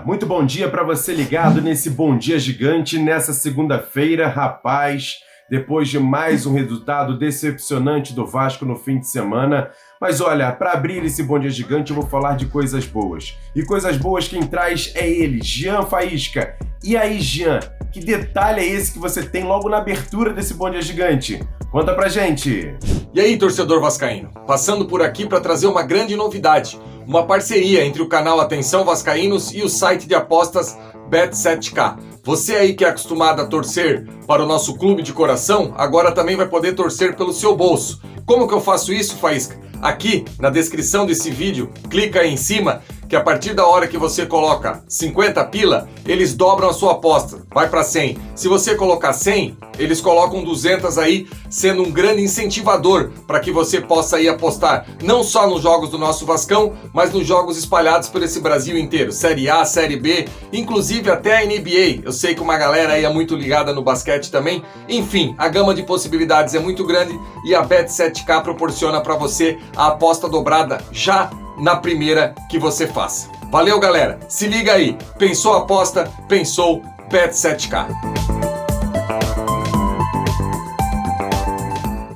Muito bom dia para você ligado nesse Bom Dia Gigante nessa segunda-feira, rapaz, depois de mais um resultado decepcionante do Vasco no fim de semana. Mas olha, para abrir esse Bom Dia Gigante eu vou falar de coisas boas. E coisas boas quem traz é ele, Jean Faísca. E aí, Jean, que detalhe é esse que você tem logo na abertura desse Bom Dia Gigante? Conta pra gente! E aí, torcedor vascaíno, passando por aqui para trazer uma grande novidade, uma parceria entre o canal Atenção Vascaínos e o site de apostas Bet7k. Você aí que é acostumado a torcer para o nosso clube de coração, agora também vai poder torcer pelo seu bolso. Como que eu faço isso, Faísca? Aqui na descrição desse vídeo, clica aí em cima que a partir da hora que você coloca 50 pila, eles dobram a sua aposta, vai para 100. Se você colocar 100, eles colocam 200 aí, sendo um grande incentivador para que você possa aí apostar não só nos jogos do nosso Vascão, mas nos jogos espalhados por esse Brasil inteiro, Série A, Série B, inclusive até a NBA. Eu sei que uma galera aí é muito ligada no basquete também. Enfim, a gama de possibilidades é muito grande e a Bet7k proporciona para você a aposta dobrada já na primeira que você faça. Valeu, galera! Se liga aí! Pensou aposta? Pensou Bet7k.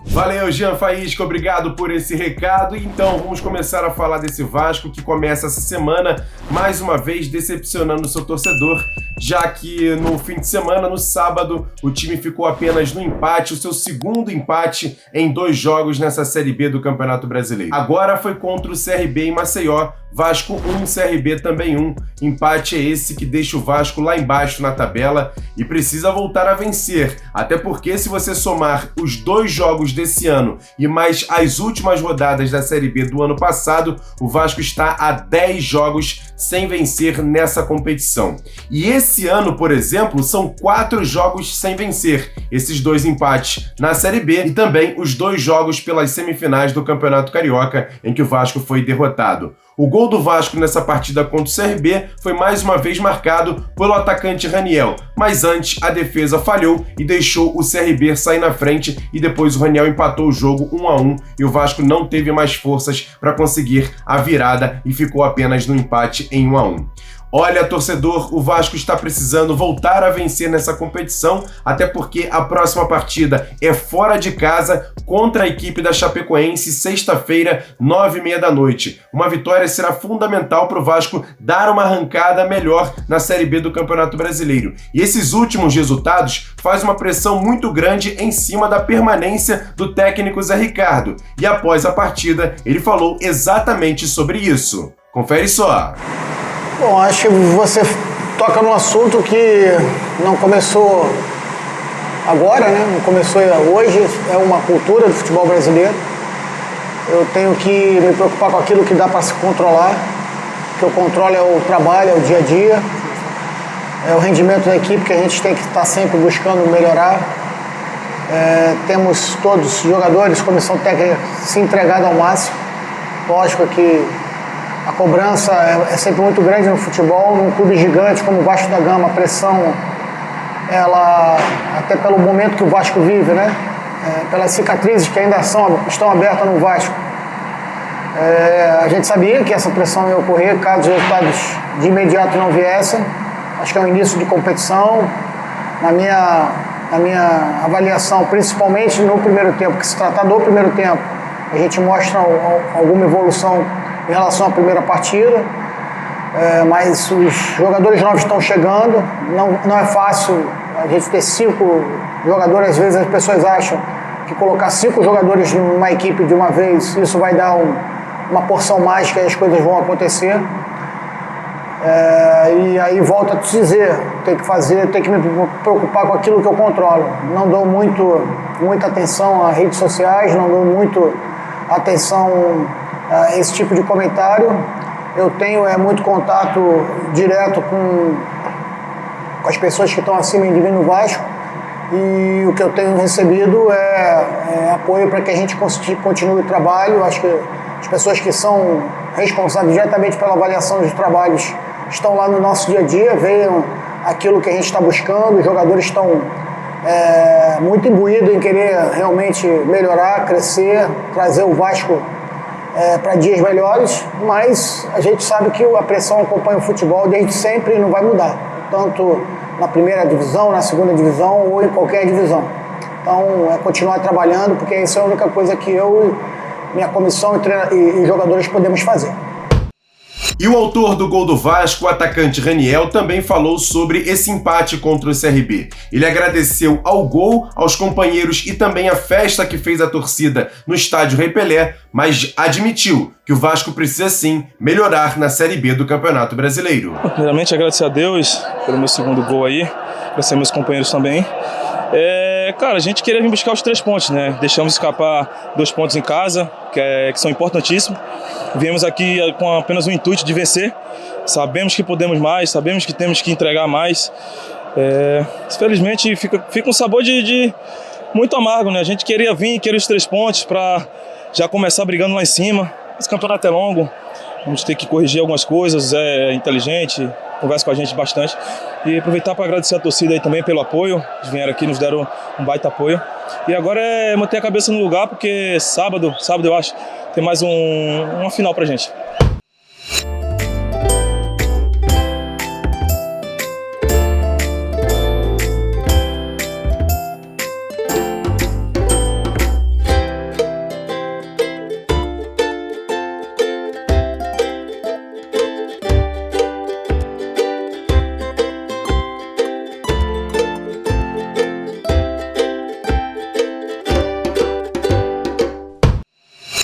Valeu, Jean Faísca, obrigado por esse recado. Então, vamos começar a falar desse Vasco que começa essa semana, mais uma vez decepcionando o seu torcedor, já que no fim de semana, no sábado, o time ficou apenas no empate, o seu segundo empate em 2 jogos nessa Série B do Campeonato Brasileiro. Agora foi contra o CRB em Maceió, Vasco 1, CRB também 1. Empate é esse que deixa o Vasco lá embaixo na tabela e precisa voltar a vencer, até porque se você somar os 2 jogos desse ano e mais as últimas rodadas da Série B do ano passado, o Vasco está a 10 jogos sem vencer nessa competição. E esse ano, por exemplo, são 4 jogos sem vencer, esses 2 empates na Série B e também os 2 jogos pelas semifinais do Campeonato Carioca, em que o Vasco foi derrotado. O gol do Vasco nessa partida contra o CRB foi mais uma vez marcado pelo atacante Raniel, mas antes a defesa falhou e deixou o CRB sair na frente e depois o Raniel empatou o jogo 1-1 e o Vasco não teve mais forças para conseguir a virada e ficou apenas no empate em 1-1. Olha, torcedor, o Vasco está precisando voltar a vencer nessa competição, até porque a próxima partida é fora de casa contra a equipe da Chapecoense, sexta-feira, 9h30 da noite. Uma vitória será fundamental para o Vasco dar uma arrancada melhor na Série B do Campeonato Brasileiro. E esses últimos resultados fazem uma pressão muito grande em cima da permanência do técnico Zé Ricardo. E após a partida, ele falou exatamente sobre isso. Confere só. Bom, acho que você toca num assunto que não começou agora, né? Não começou hoje, é uma cultura do futebol brasileiro. Eu tenho que me preocupar com aquilo que dá para se controlar, que eu controlo é o trabalho, é o dia a dia, é o rendimento da equipe que a gente tem que estar sempre buscando melhorar. Temos todos os jogadores, comissão técnica, se entregado ao máximo. Lógico que a cobrança é sempre muito grande no futebol, num clube gigante como o Vasco da Gama, a pressão, ela, até pelo momento que o Vasco vive, né? Pelas cicatrizes que ainda estão abertas no Vasco. A gente sabia que essa pressão ia ocorrer caso os resultados de imediato não viessem. Acho que é um início de competição. Na minha avaliação, principalmente no primeiro tempo, que se tratar do primeiro tempo, a gente mostra alguma evolução em relação à primeira partida, mas os jogadores novos estão chegando, não é fácil a gente ter 5 jogadores, às vezes as pessoas acham que colocar 5 jogadores numa equipe de uma vez, isso vai dar uma porção mágica e as coisas vão acontecer. E aí volto a te dizer, tem que me preocupar com aquilo que eu controlo. Não dou muita atenção às redes sociais, não dou muito atenção esse tipo de comentário. Eu tenho muito contato direto com as pessoas que estão acima de mim no Vasco e o que eu tenho recebido é apoio para que a gente continue o trabalho. Acho que as pessoas que são responsáveis diretamente pela avaliação dos trabalhos estão lá no nosso dia a dia, veem aquilo que a gente está buscando, os jogadores estão muito imbuídos em querer realmente melhorar, crescer, trazer o Vasco para dias melhores, mas a gente sabe que a pressão acompanha o futebol desde sempre e não vai mudar, tanto na primeira divisão, na segunda divisão ou em qualquer divisão. Então é continuar trabalhando, porque essa é a única coisa que eu, minha comissão e jogadores podemos fazer. E o autor do gol do Vasco, o atacante Raniel, também falou sobre esse empate contra o CRB. Ele agradeceu ao gol, aos companheiros e também à festa que fez a torcida no estádio Rei Pelé, mas admitiu que o Vasco precisa sim melhorar na Série B do Campeonato Brasileiro. Primeiramente, agradecer a Deus pelo meu segundo gol aí, agradecer meus companheiros também. Cara, a gente queria vir buscar os 3 pontos, né? Deixamos escapar 2 pontos em casa, que são importantíssimos. Viemos aqui com apenas o intuito de vencer. Sabemos que podemos mais, sabemos que temos que entregar mais. Felizmente fica um sabor de muito amargo, né? A gente queria os 3 pontos para já começar brigando lá em cima. Esse campeonato é longo, vamos ter que corrigir algumas coisas, é inteligente, conversa com a gente bastante. E aproveitar para agradecer a torcida aí também pelo apoio. Eles vieram aqui, nos deram um baita apoio. E agora é manter a cabeça no lugar, porque sábado eu acho, tem mais uma final pra gente.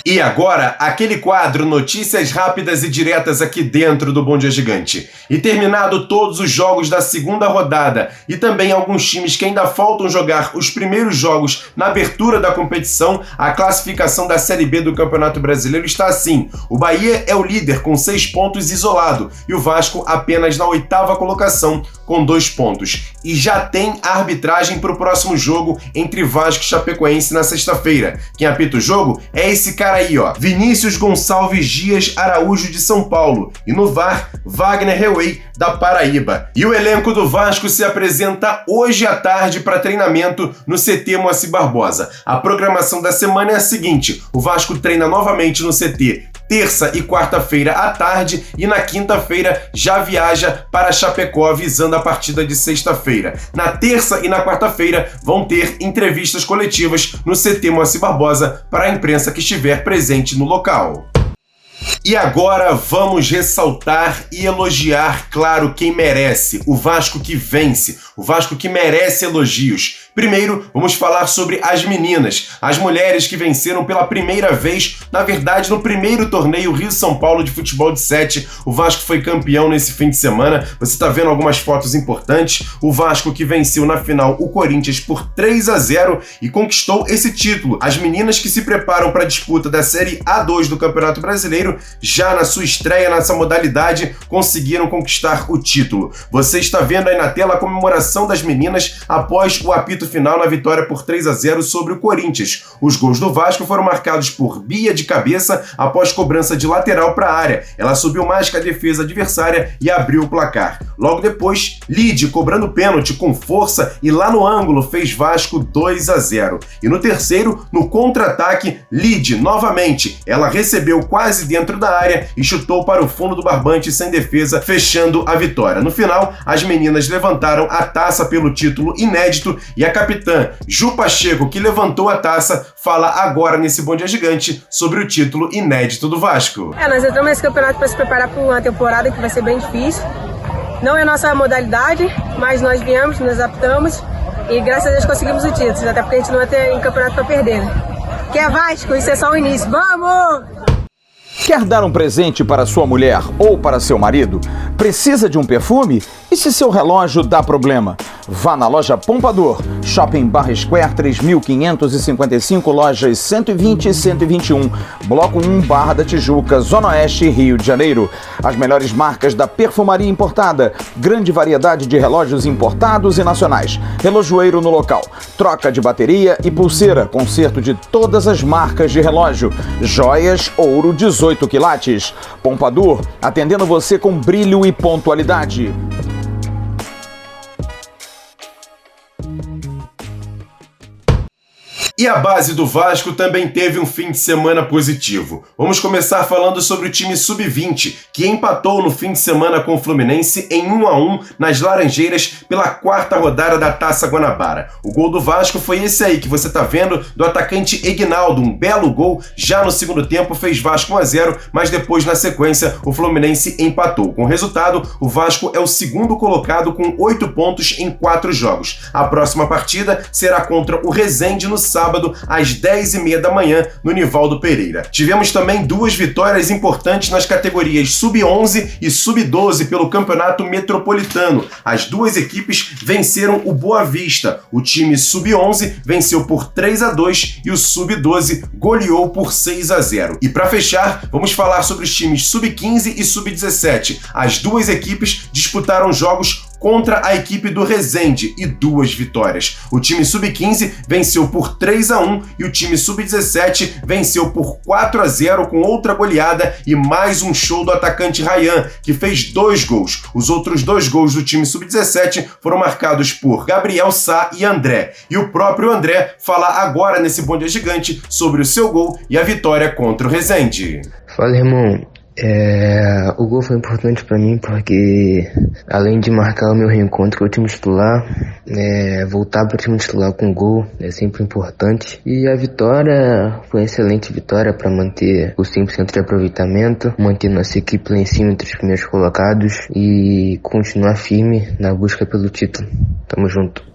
E agora, aquele quadro Notícias Rápidas e Diretas aqui dentro do Bom Dia Gigante. E terminado todos os jogos da segunda rodada e também alguns times que ainda faltam jogar os primeiros jogos na abertura da competição, a classificação da Série B do Campeonato Brasileiro está assim. O Bahia é o líder com 6 pontos isolado e o Vasco apenas na 8ª colocação com 2 pontos. E já tem a arbitragem para o próximo jogo entre Vasco e Chapecoense na sexta-feira. Quem apita o jogo é esse cara aí, ó, Vinícius Gonçalves Dias Araújo de São Paulo, e no VAR, Wagner Reuey da Paraíba. E o elenco do Vasco se apresenta hoje à tarde para treinamento no CT Moacir Barbosa. A programação da semana é a seguinte: o Vasco treina novamente no CT terça e quarta-feira à tarde e na quinta-feira já viaja para Chapecó visando a partida de sexta-feira. Na terça e na quarta-feira vão ter entrevistas coletivas no CT Moacir Barbosa para a imprensa que estiver presente no local. E agora vamos ressaltar e elogiar, claro, quem merece, o Vasco que vence, o Vasco que merece elogios. Primeiro, vamos falar sobre as meninas, as mulheres que venceram pela primeira vez, na verdade, no primeiro torneio Rio-São Paulo de futebol de 7. O Vasco foi campeão nesse fim de semana, você está vendo algumas fotos importantes. O Vasco que venceu na final o Corinthians por 3-0 e conquistou esse título. As meninas que se preparam para a disputa da Série A2 do Campeonato Brasileiro, já na sua estreia nessa modalidade, conseguiram conquistar o título. Você está vendo aí na tela a comemoração das meninas após o apito final na vitória por 3-0 sobre o Corinthians. Os gols do Vasco foram marcados por Bia de cabeça após cobrança de lateral para a área. Ela subiu mais que a defesa adversária e abriu o placar. Logo depois, Lide cobrando pênalti com força e lá no ângulo fez Vasco 2-0. E no terceiro, no contra-ataque, Lide novamente. Ela recebeu quase dentro da área e chutou para o fundo do barbante sem defesa, fechando a vitória. No final, as meninas levantaram a taça pelo título inédito e a capitã Ju Pacheco, que levantou a taça, fala agora nesse Bom Dia Gigante sobre o título inédito do Vasco. Nós entramos nesse campeonato para se preparar para uma temporada que vai ser bem difícil. Não é nossa modalidade, mas nós viemos, nos adaptamos e graças a Deus conseguimos o título, até porque a gente não vai ter campeonato para perder, né? Que é Vasco, isso é só o início. Vamos! Quer dar um presente para sua mulher ou para seu marido? Precisa de um perfume? E se seu relógio dá problema? Vá na loja Pompador, Shopping Barra Square 3555, lojas 120 e 121, Bloco 1, Barra da Tijuca, Zona Oeste, Rio de Janeiro. As melhores marcas da perfumaria importada, grande variedade de relógios importados e nacionais, relojoeiro no local, troca de bateria e pulseira, conserto de todas as marcas de relógio, joias, ouro 18 quilates. Pompador, atendendo você com brilho e pontualidade. E a base do Vasco também teve um fim de semana positivo. Vamos começar falando sobre o time sub-20, que empatou no fim de semana com o Fluminense em 1-1 nas Laranjeiras pela 4ª rodada da Taça Guanabara. O gol do Vasco foi esse aí que você tá vendo, do atacante Egnaldo, um belo gol, já no segundo tempo fez Vasco 1-0, mas depois na sequência o Fluminense empatou. Com o resultado, o Vasco é o segundo colocado com 8 pontos em 4 jogos. A próxima partida será contra o Resende no sábado, às 10h30 da manhã, no Nivaldo Pereira. Tivemos também 2 vitórias importantes nas categorias Sub-11 e Sub-12 pelo Campeonato Metropolitano. As duas equipes venceram o Boa Vista. O time Sub-11 venceu por 3-2 e o Sub-12 goleou por 6-0. E para fechar, vamos falar sobre os times Sub-15 e Sub-17. As duas equipes disputaram jogos contra a equipe do Resende e 2 vitórias. O time Sub-15 venceu por 3-1 e o time Sub-17 venceu por 4-0 com outra goleada e mais um show do atacante Ryan, que fez 2 gols. Os outros 2 gols do time Sub-17 foram marcados por Gabriel Sá e André. E o próprio André fala agora nesse Bom Dia Gigante sobre o seu gol e a vitória contra o Resende. Fala, irmão. O gol foi importante pra mim porque, além de marcar o meu reencontro com o time titular, voltar pro time titular com gol é sempre importante. E a vitória foi uma excelente vitória para manter o 100% de aproveitamento, manter nossa equipe lá em cima entre os primeiros colocados e continuar firme na busca pelo título. Tamo junto.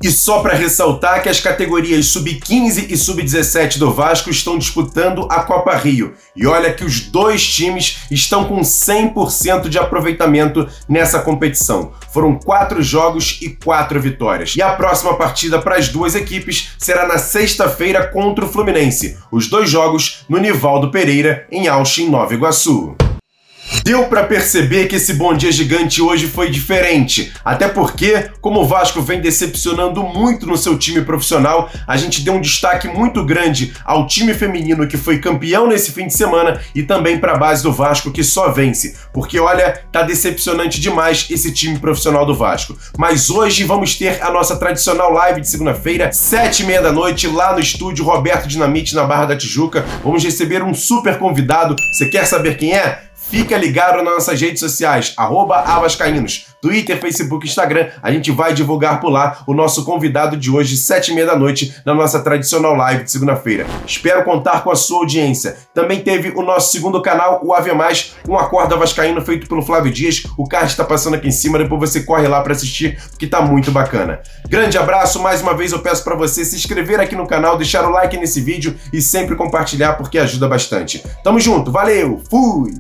E só para ressaltar que as categorias Sub-15 e Sub-17 do Vasco estão disputando a Copa Rio. E olha que os 2 times estão com 100% de aproveitamento nessa competição. Foram 4 jogos e 4 vitórias. E a próxima partida para as duas equipes será na sexta-feira contra o Fluminense. Os 2 jogos no Nivaldo Pereira, em Auxin, Nova Iguaçu. Deu pra perceber que esse Bom Dia Gigante hoje foi diferente, até porque, como o Vasco vem decepcionando muito no seu time profissional, a gente deu um destaque muito grande ao time feminino que foi campeão nesse fim de semana e também pra base do Vasco que só vence, porque olha, tá decepcionante demais esse time profissional do Vasco. Mas hoje vamos ter a nossa tradicional live de segunda-feira, 7h30 da noite, lá no estúdio Roberto Dinamite, na Barra da Tijuca. Vamos receber um super convidado, você quer saber quem é? Fica ligado nas nossas redes sociais, @avascaínos, Twitter, Facebook, Instagram. A gente vai divulgar por lá o nosso convidado de hoje, 7h30 da noite, na nossa tradicional live de segunda-feira. Espero contar com a sua audiência. Também teve o nosso segundo canal, o Ave Mais, um Acorda Vascaíno feito pelo Flávio Dias. O card está passando aqui em cima, depois você corre lá para assistir, porque tá muito bacana. Grande abraço, mais uma vez eu peço para você se inscrever aqui no canal, deixar o like nesse vídeo e sempre compartilhar, porque ajuda bastante. Tamo junto, valeu, fui!